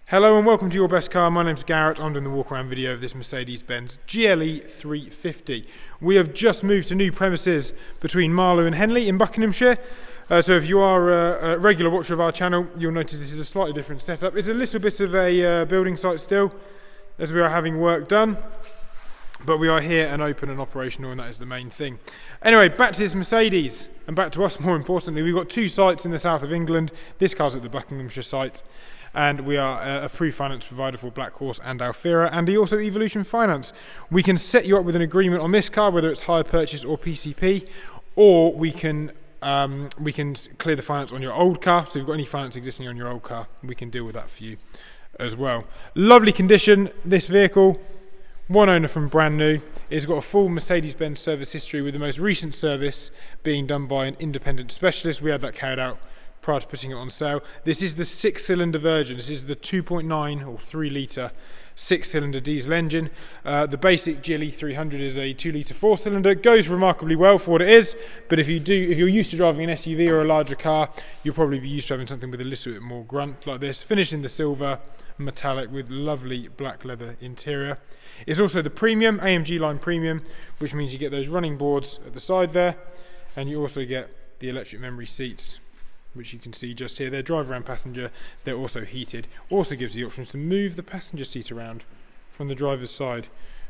Hello and welcome to Your Best Car. My name's Garrett. I'm doing the walk-around video of this Mercedes-Benz GLE350. We have just moved to new premises between Marlow and Henley in Buckinghamshire. So if you are a regular watcher of our channel, you'll notice this is a slightly different setup. It's a little bit of a building site still, as we are having work done. But we are here and open and operational, and that is the main thing. Anyway, back to this Mercedes, and back to us more importantly. We've got two sites in the south of England. This car's at the Buckinghamshire site. And we are a approved finance provider for Black Horse and Alfira, and also Evolution Finance. We can set you up with an agreement on this car, whether it's hire purchase or PCP, or we can clear the finance on your old car. So if you've got any finance existing on your old car, we can deal with that for you as well. Lovely condition, this vehicle. One owner from brand new. It's got a full Mercedes-Benz service history, with the most recent service being done by an independent specialist. We had that carried out prior to putting it on sale. This is the 6-cylinder version. This is the 2.9 or 3 litre 6-cylinder diesel engine. The basic GLE300 is a 2 litre 4-cylinder. It goes remarkably well for what it is, but if you're used to driving an SUV or a larger car, you'll probably be used to having something with a little bit more grunt like this. Finished in the silver metallic with lovely black leather interior. It's also the premium, AMG line premium, which means you get those running boards at the side there, and you also get the electric memory seats, which you can see just here. They're driver and passenger. They're also heated. Also gives you the option to move the passenger seat around from the driver's side,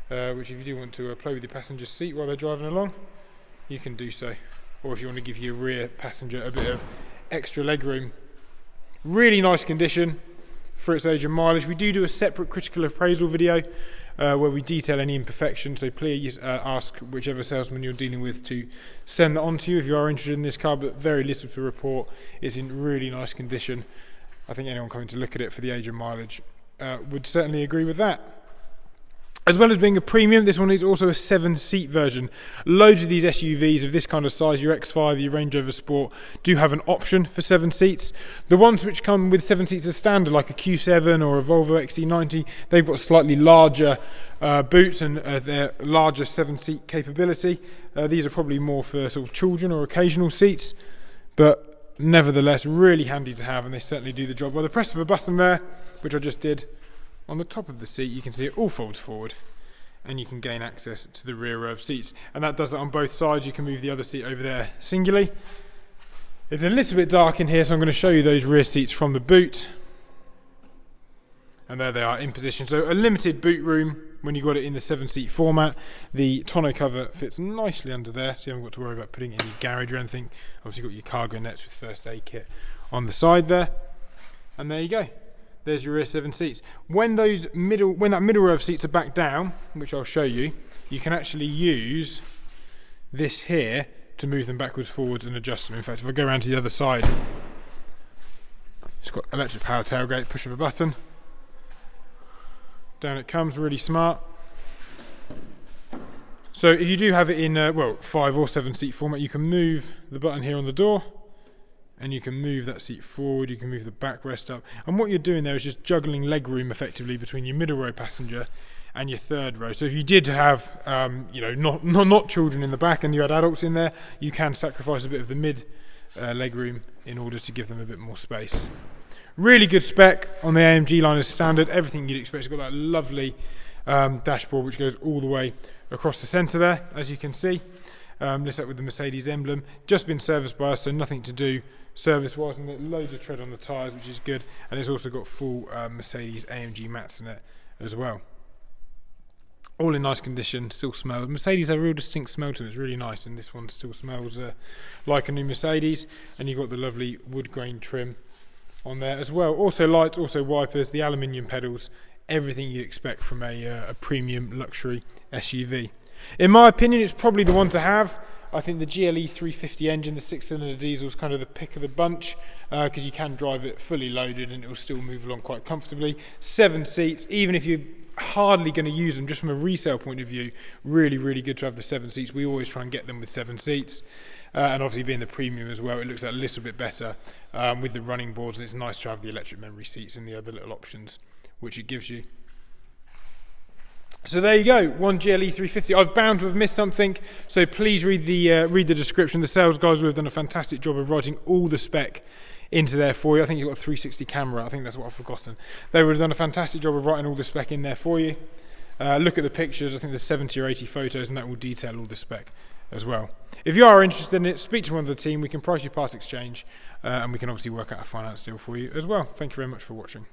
which if you do want to play with your passenger seat while they're driving along, you can do so. Or if you want to give your rear passenger a bit of extra leg room. Really nice condition for its age and mileage. We do a separate critical appraisal video where we detail any imperfections, so please ask whichever salesman you're dealing with to send that on to you if you are interested in this car, but very little to report. It's in really nice condition. I think anyone coming to look at it for the age and mileage would certainly agree with that. As well as being a premium, this one is also a 7-seat version. Loads of these SUVs of this kind of size, your X5, your Range Rover Sport, do have an option for 7 seats. The ones which come with 7 seats as standard, like a Q7 or a Volvo XC90, they've got slightly larger boots and their larger 7-seat capability. These are probably more for sort of children or occasional seats, but nevertheless really handy to have, and they certainly do the job. By the press of a button there, which I just did, on the top of the seat, you can see it all folds forward, and you can gain access to the rear row of seats. And that does that on both sides. You can move the other seat over there singularly. It's a little bit dark in here, so I'm going to show you those rear seats from the boot. And there they are in position. So a limited boot room when you got it in the 7-seat format. The tonneau cover fits nicely under there, so you haven't got to worry about putting it in your garage or anything. Obviously you've got your cargo nets with first aid kit on the side there. And there you go. There's your rear 7 seats. When that middle row of seats are back down, which I'll show you, you can actually use this here to move them backwards, forwards, and adjust them. In fact, if I go around to the other side, it's got electric power tailgate, push of a button. Down it comes, really smart. So if you do have it in 5 or 7 seat format, you can move the button here on the door, and you can move that seat forward, you can move the backrest up. And what you're doing there is just juggling leg room effectively between your middle row passenger and your third row. So if you did have, not children in the back and you had adults in there, you can sacrifice a bit of the mid leg room in order to give them a bit more space. Really good spec on the AMG line as standard. Everything you'd expect. It's got that lovely dashboard which goes all the way across the centre there, as you can see. Lit up with the Mercedes emblem. Just been serviced by us, so nothing to do service-wise, and loads of tread on the tyres, which is good. And it's also got full Mercedes AMG mats in it as well. All in nice condition, still smells. Mercedes have a real distinct smell to them. It's really nice, and this one still smells like a new Mercedes. And you've got the lovely wood grain trim on there as well. Also lights, also wipers, the aluminium pedals, everything you'd expect from a premium luxury SUV. In my opinion, it's probably the one to have. I think the GLE350 engine, the 6-cylinder diesel, is kind of the pick of the bunch because you can drive it fully loaded and it will still move along quite comfortably. 7 seats, even if you're hardly going to use them, just from a resale point of view, really, really good to have the 7 seats. We always try and get them with 7 seats. And obviously being the premium as well, it looks a little bit better with the running boards, and it's nice to have the electric memory seats and the other little options which it gives you. So there you go, one GLE350. I've bound to have missed something, so please read the description. The sales guys have done a fantastic job of writing all the spec into there for you. I think you've got a 360 camera. I think that's what I've forgotten. They would have done a fantastic job of writing all the spec in there for you. Look at the pictures. I think there's 70 or 80 photos, and that will detail all the spec as well. If you are interested in it, speak to one of the team. We can price your part exchange, and we can obviously work out a finance deal for you as well. Thank you very much for watching.